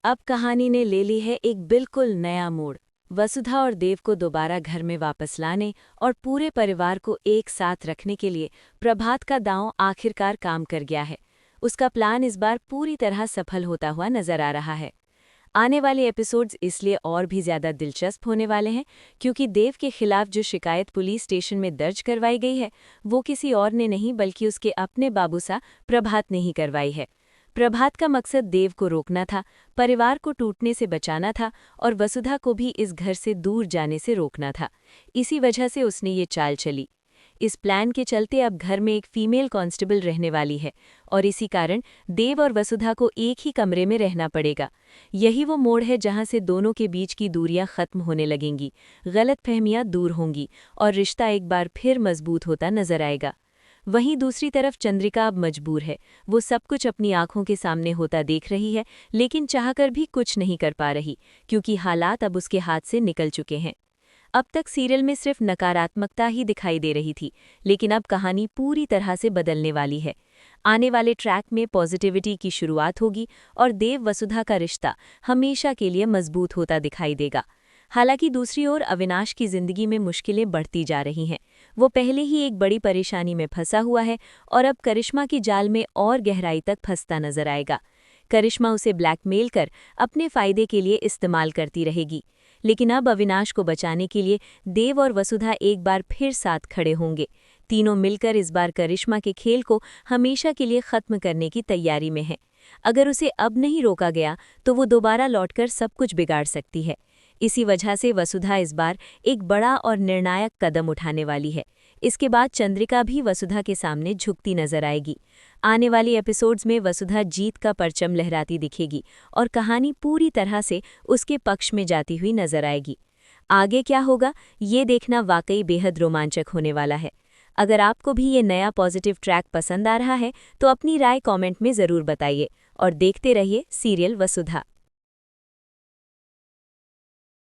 अब कहानी ने ले ली है एक बिल्कुल नया मोड़। वसुधा और देव को दोबारा घर में वापस लाने और पूरे परिवार को एक साथ रखने के लिए प्रभात का दांव आखिरकार काम कर गया है। उसका प्लान इस बार पूरी तरह सफल होता हुआ नजर आ रहा है। आने वाले एपिसोड्स इसलिए और भी ज्यादा दिलचस्प होने वाले हैं क्योंकि देव के खिलाफ जो शिकायत पुलिस स्टेशन में दर्ज करवाई गई है वो किसी और ने नहीं बल्कि उसके अपने बाबूसा प्रभात ने ही करवाई है। प्रभात का मकसद देव को रोकना था, परिवार को टूटने से बचाना था और वसुधा को भी इस घर से दूर जाने से रोकना था। इसी वजह से उसने ये चाल चली। इस प्लान के चलते अब घर में एक फीमेल कांस्टेबल रहने वाली है और इसी कारण देव और वसुधा को एक ही कमरे में रहना पड़ेगा। यही वो मोड़ है जहां से दोनों के बीच की दूरियां खत्म होने लगेंगी, गलतफहमियां दूर होंगी और रिश्ता एक बार फिर मजबूत होता नजर आएगा। वहीं दूसरी तरफ चंद्रिका अब मजबूर है। वो सब कुछ अपनी आंखों के सामने होता देख रही है, लेकिन चाहकर भी कुछ नहीं कर पा रही क्योंकि हालात अब उसके हाथ से निकल चुके हैं। अब तक सीरियल में सिर्फ नकारात्मकता ही दिखाई दे रही थी, लेकिन अब कहानी पूरी तरह से बदलने वाली है। आने वाले ट्रैक में पॉजिटिविटी की शुरुआत होगी और देव वसुधा का रिश्ता हमेशा के लिए मजबूत होता दिखाई देगा। हालांकि दूसरी ओर अविनाश की जिंदगी में मुश्किलें बढ़ती जा रही हैं। वो पहले ही एक बड़ी परेशानी में फंसा हुआ है और अब करिश्मा की जाल में और गहराई तक फंसता नजर आएगा। करिश्मा उसे ब्लैकमेल कर अपने फायदे के लिए इस्तेमाल करती रहेगी, लेकिन अब अविनाश को बचाने के लिए देव और वसुधा एक बार फिर साथ खड़े होंगे। तीनों मिलकर इस बार करिश्मा के खेल को हमेशा के लिए खत्म करने की तैयारी में हैं। अगर उसे अब नहीं रोका गया तो वो दोबारा लौटकर सब कुछ बिगाड़ सकती है। इसी वजह से वसुधा इस बार एक बड़ा और निर्णायक कदम उठाने वाली है। इसके बाद चंद्रिका भी वसुधा के सामने झुकती नजर आएगी। आने वाली एपिसोड्स में वसुधा जीत का परचम लहराती दिखेगी और कहानी पूरी तरह से उसके पक्ष में जाती हुई नजर आएगी। आगे क्या होगा, ये देखना वाकई बेहद रोमांचक होने वाला है। अगर आपको भी ये नया पॉजिटिव ट्रैक पसंद आ रहा है तो अपनी राय कमेंट में ज़रूर बताइए और देखते रहिए सीरियल वसुधा।